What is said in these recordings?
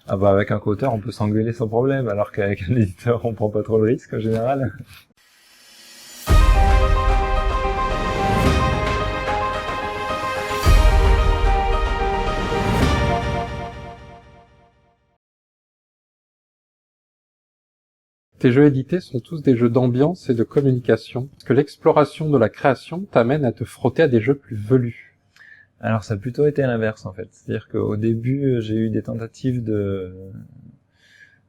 Ah bah avec un co-auteur on peut s'engueuler sans problème, alors qu'avec un éditeur on prend pas trop le risque en général. Tes jeux édités sont tous des jeux d'ambiance et de communication. Est-ce que l'exploration de la création t'amène à te frotter à des jeux plus velus? Alors ça a plutôt été l'inverse en fait, c'est-à-dire qu'au début j'ai eu des tentatives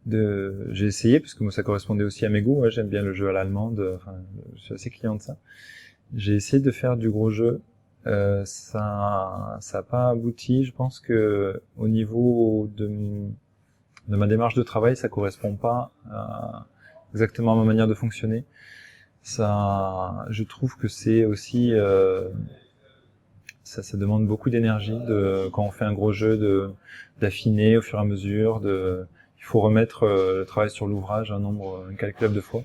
j'ai essayé parce que moi ça correspondait aussi à mes goûts, ouais, j'aime bien le jeu à l'allemande, enfin je suis assez client de ça. J'ai essayé de faire du gros jeu, ça a pas abouti. Je pense que au niveau de ma démarche de travail, ça correspond pas exactement à ma manière de fonctionner. Ça, je trouve que c'est aussi ça demande beaucoup d'énergie quand on fait un gros jeu d'affiner au fur et à mesure, il faut remettre le travail sur l'ouvrage un nombre incalculable de fois.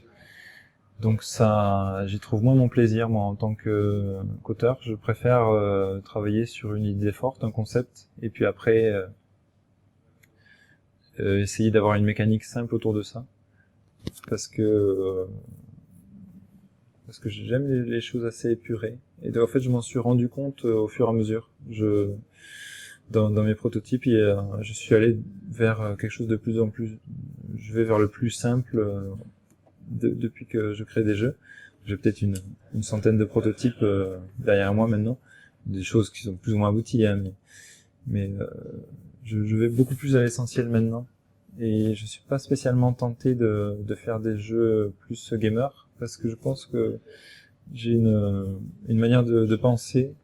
Donc ça, j'y trouve moins mon plaisir, moi, en tant qu'auteur. Je préfère travailler sur une idée forte, un concept, et puis après essayer d'avoir une mécanique simple autour de ça, parce que euh, parce que j'aime les choses assez épurées. Et en fait, je m'en suis rendu compte au fur et à mesure. Dans mes prototypes, je suis allé vers quelque chose de plus en plus. Je vais vers le plus simple depuis que je crée des jeux. J'ai peut-être une centaine de prototypes derrière moi maintenant, des choses qui sont plus ou moins abouties, hein, mais je vais beaucoup plus à l'essentiel maintenant. Et je suis pas spécialement tenté de faire des jeux plus gamer, parce que je pense que j'ai une manière de penser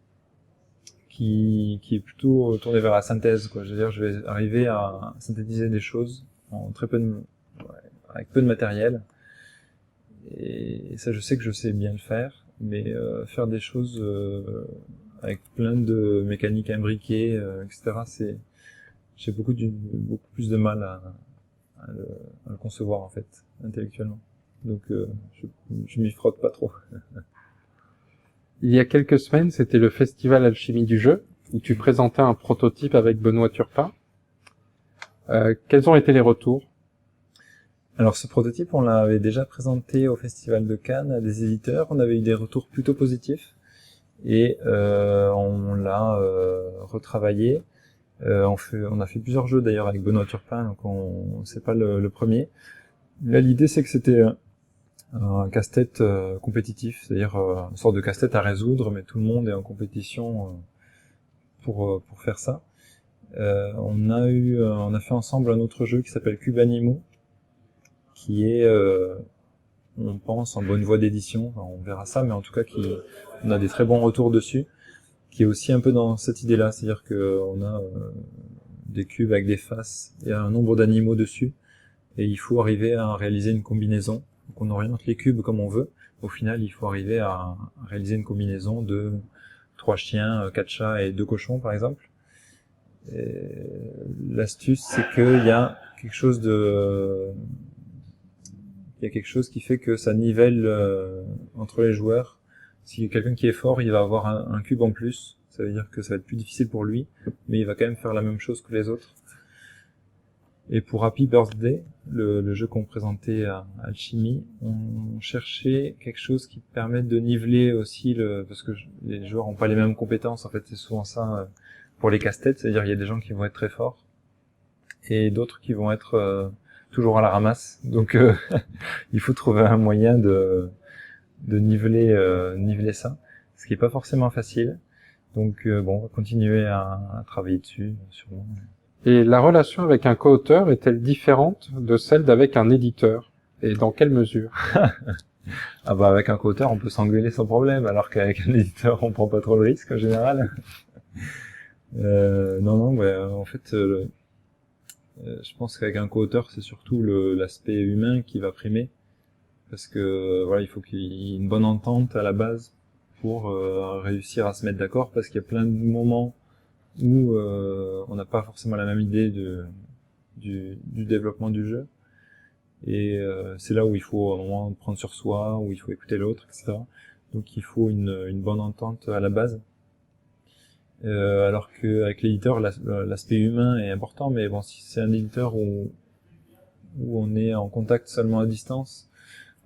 qui est plutôt tournée vers la synthèse, quoi. Je veux dire, je vais arriver à synthétiser des choses en très peu avec peu de matériel. Et ça, je sais que je sais bien le faire, mais faire des choses avec plein de mécaniques imbriquées, etc., j'ai beaucoup plus de mal à le concevoir, en fait, intellectuellement. Donc, je m'y frotte pas trop. Il y a quelques semaines, c'était le festival Alchimie du jeu, où tu présentais un prototype avec Benoît Turpin. Quels ont été les retours? Alors, ce prototype, on l'avait déjà présenté au Festival de Cannes à des éditeurs. On avait eu des retours plutôt positifs. Et on l'a retravaillé. On a fait plusieurs jeux d'ailleurs avec Benoît Turpin, donc c'est pas le premier. Là, l'idée c'est que c'était un casse-tête compétitif, c'est-à-dire une sorte de casse-tête à résoudre, mais tout le monde est en compétition pour faire ça. On a fait ensemble un autre jeu qui s'appelle Cube Animaux, qui est, on pense, en bonne voie d'édition. Enfin, on verra ça, mais en tout cas, on a des très bons retours dessus, qui est aussi un peu dans cette idée-là, c'est-à-dire que on a des cubes avec des faces et un nombre d'animaux dessus, et il faut arriver à réaliser une combinaison. Donc on oriente les cubes comme on veut. Au final, il faut arriver à réaliser une combinaison de 3 chiens, 4 chats et 2 cochons, par exemple. L'astuce, c'est qu'il y a quelque chose qui fait que ça nivelle entre les joueurs. Si quelqu'un qui est fort, il va avoir un cube en plus. Ça veut dire que ça va être plus difficile pour lui, mais il va quand même faire la même chose que les autres. Et pour Happy Birthday, le jeu qu'on présentait à Alchimie, on cherchait quelque chose qui permette de niveler aussi parce que les joueurs n'ont pas les mêmes compétences. En fait, c'est souvent ça pour les casse-têtes, c'est-à-dire il y a des gens qui vont être très forts et d'autres qui vont être toujours à la ramasse. Donc il faut trouver un moyen de niveler ça, ce qui est pas forcément facile. Donc bon, on va continuer à travailler dessus, sûrement. Et la relation avec un co-auteur est-elle différente de celle d'avec un éditeur? Et dans quelle mesure? Ah bah avec un co-auteur on peut s'engueuler sans problème, alors qu'avec un éditeur on prend pas trop le risque en général. Non, bah, en fait, je pense qu'avec un co-auteur c'est surtout l'aspect humain qui va primer, parce que voilà, il faut qu'il y ait une bonne entente à la base pour réussir à se mettre d'accord, parce qu'il y a plein de moments où on n'a pas forcément la même idée du développement du jeu. Et c'est là où il faut à un moment prendre sur soi, où il faut écouter l'autre, etc. Donc il faut une bonne entente à la base. Alors qu'avec l'éditeur, l'aspect humain est important, mais bon, si c'est un éditeur où on est en contact seulement à distance,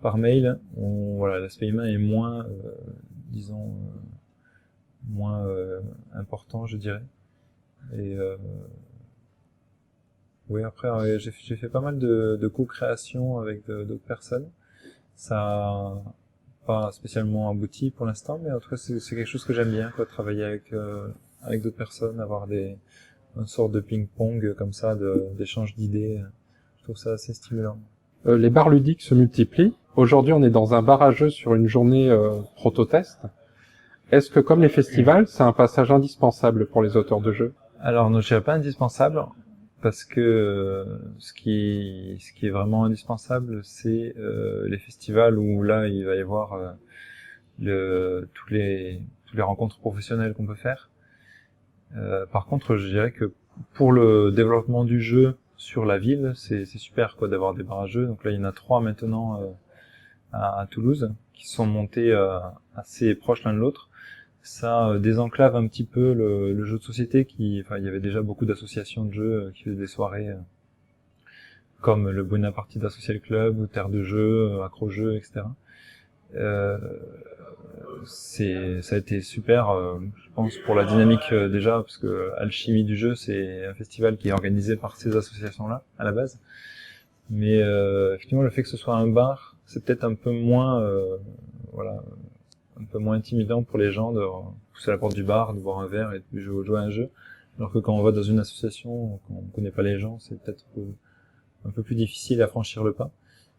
par mail, voilà, l'aspect humain est moins, disons, moins important, je dirais. Et oui, après, j'ai fait pas mal de co-création avec d'autres personnes. Ça a pas spécialement abouti pour l'instant, mais en tout cas, c'est quelque chose que j'aime bien, quoi, travailler avec d'autres personnes, avoir une sorte de ping-pong comme ça, d'échange d'idées. Je trouve ça assez stimulant. Les bars ludiques se multiplient. Aujourd'hui, on est dans un bar à jeux sur une journée proto-test. Est-ce que, comme les festivals, c'est un passage indispensable pour les auteurs de jeux? Alors, non, je dirais pas indispensable, parce que ce qui est vraiment indispensable, c'est les festivals où là, il va y avoir toutes les rencontres professionnelles qu'on peut faire. Par contre, je dirais que pour le développement du jeu sur la ville, c'est super quoi d'avoir des bars à jeux. Donc là, il y en a 3 maintenant à Toulouse qui sont montés assez proches l'un de l'autre. Ça désenclave un petit peu le jeu de société il y avait déjà beaucoup d'associations de jeux qui faisaient des soirées comme le Bonapartida Social Club, ou Terre de Jeux, Acro-Jeux, etc. Ça a été super, je pense, pour la dynamique déjà, parce que Alchimie du jeu, c'est un festival qui est organisé par ces associations-là, à la base. Mais effectivement, le fait que ce soit un bar, c'est peut-être un peu moins, voilà, un peu moins intimidant pour les gens de pousser à la porte du bar, de boire un verre et de jouer à un jeu. Alors que quand on va dans une association, quand on connaît pas les gens, c'est peut-être un peu plus difficile à franchir le pas.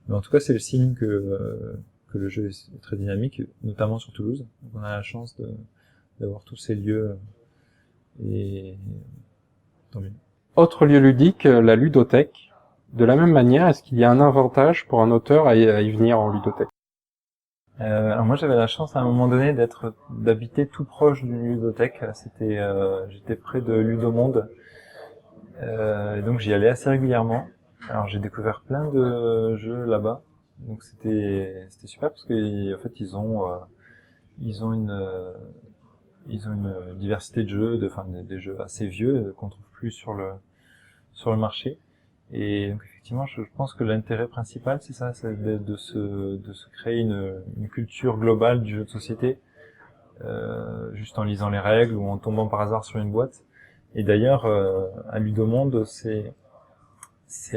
Mais en tout cas, c'est le signe que le jeu est très dynamique, notamment sur Toulouse. Donc on a la chance d'avoir tous ces lieux et tant mieux. Autre lieu ludique, la ludothèque. De la même manière, est-ce qu'il y a un avantage pour un auteur à y venir en ludothèque? Alors moi j'avais la chance à un moment donné d'habiter tout proche d'une ludothèque. J'étais près de Ludomonde, et donc j'y allais assez régulièrement. Alors j'ai découvert plein de jeux là-bas, donc c'était super parce que en fait ils ont une diversité de jeux, des jeux assez vieux qu'on trouve plus sur le marché. Et donc effectivement, je pense que l'intérêt principal, c'est ça, c'est de se créer une culture globale du jeu de société, juste en lisant les règles ou en tombant par hasard sur une boîte. Et d'ailleurs, à Ludomonde, c'est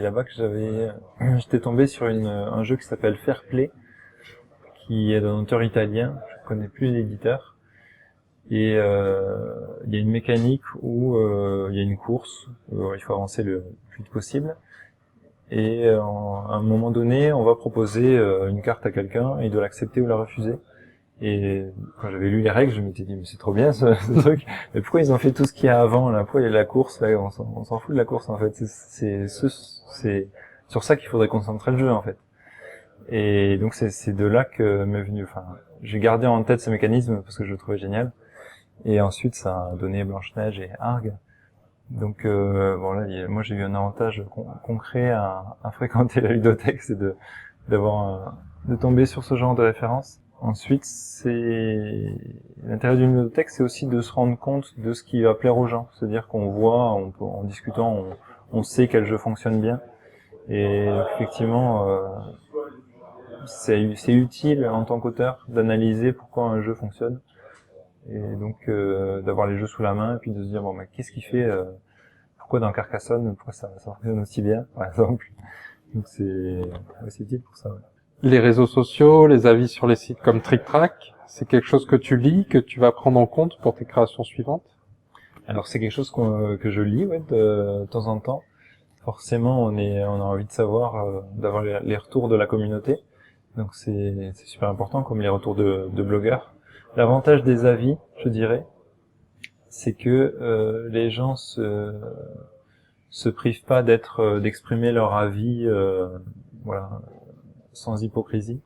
là-bas que j'étais tombé sur un jeu qui s'appelle Fair Play, qui est d'un auteur italien. Je connais plus l'éditeur. Et il y a une mécanique où il y a une course, il faut avancer le plus vite possible. Et à un moment donné, on va proposer une carte à quelqu'un, et il doit l'accepter ou la refuser. Et quand j'avais lu les règles, je m'étais dit mais c'est trop bien ce truc. Mais pourquoi ils ont fait tout ce qu'il y a avant là? Pourquoi il y a la course là? On s'en fout de la course en fait. C'est sur ça qu'il faudrait concentrer le jeu en fait. Et donc c'est de là que m'est venu. Enfin, j'ai gardé en tête ce mécanisme parce que je le trouvais génial. Et ensuite ça a donné Blanche-Neige et Argue. Donc bon là, moi j'ai eu un avantage concret à fréquenter la ludothèque, c'est de tomber sur ce genre de référence. Ensuite, l'intérêt d'une ludothèque, c'est aussi de se rendre compte de ce qui va plaire aux gens. C'est-à-dire qu'on voit, en discutant, on sait quel jeu fonctionne bien. Et effectivement, c'est utile en tant qu'auteur d'analyser pourquoi un jeu fonctionne. Et donc d'avoir les jeux sous la main et puis de se dire bon mais qu'est-ce qui fait pourquoi dans Carcassonne pourquoi ça fonctionne aussi bien par exemple. Donc c'est utile pour ça. Ouais. Les réseaux sociaux, les avis sur les sites comme TrickTrack, c'est quelque chose que tu lis, que tu vas prendre en compte pour tes créations suivantes? Alors c'est quelque chose que je lis de temps en temps. Forcément on a envie de savoir d'avoir les retours de la communauté. Donc c'est super important comme les retours de blogueurs. L'avantage des avis, je dirais, c'est que les gens se privent pas d'exprimer leur avis, voilà, sans hypocrisie.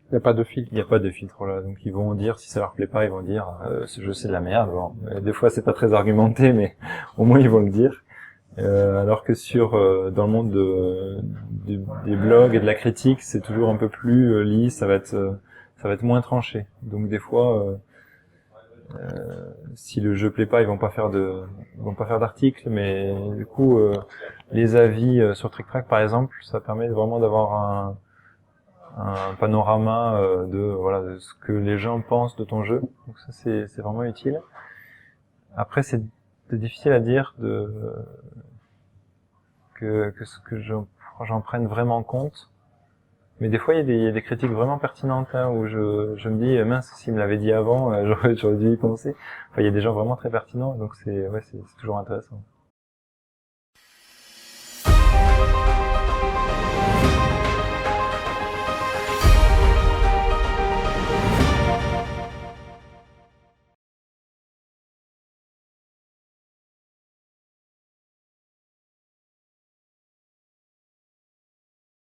Il n'y a pas de filtre. Il n'y a pas de filtre là, donc ils vont dire si ça leur plaît pas, ils vont dire ce jeu c'est de la merde. Bon, des fois c'est pas très argumenté, mais au moins ils vont le dire. Alors que dans le monde des blogs et de la critique, c'est toujours un peu plus lisse, ça va être moins tranché. Donc des fois Si le jeu plaît pas, ils vont pas faire d'articles, mais du coup, les avis sur Trick Track, par exemple, ça permet vraiment d'avoir un panorama de ce que les gens pensent de ton jeu. Donc ça, c'est vraiment utile. Après, c'est difficile à dire que j'en prenne vraiment compte. Mais des fois, il y a des critiques vraiment pertinentes, hein, où je me dis, mince, s'il me l'avait dit avant, j'aurais dû y penser. Enfin, il y a des gens vraiment très pertinents, donc c'est toujours intéressant.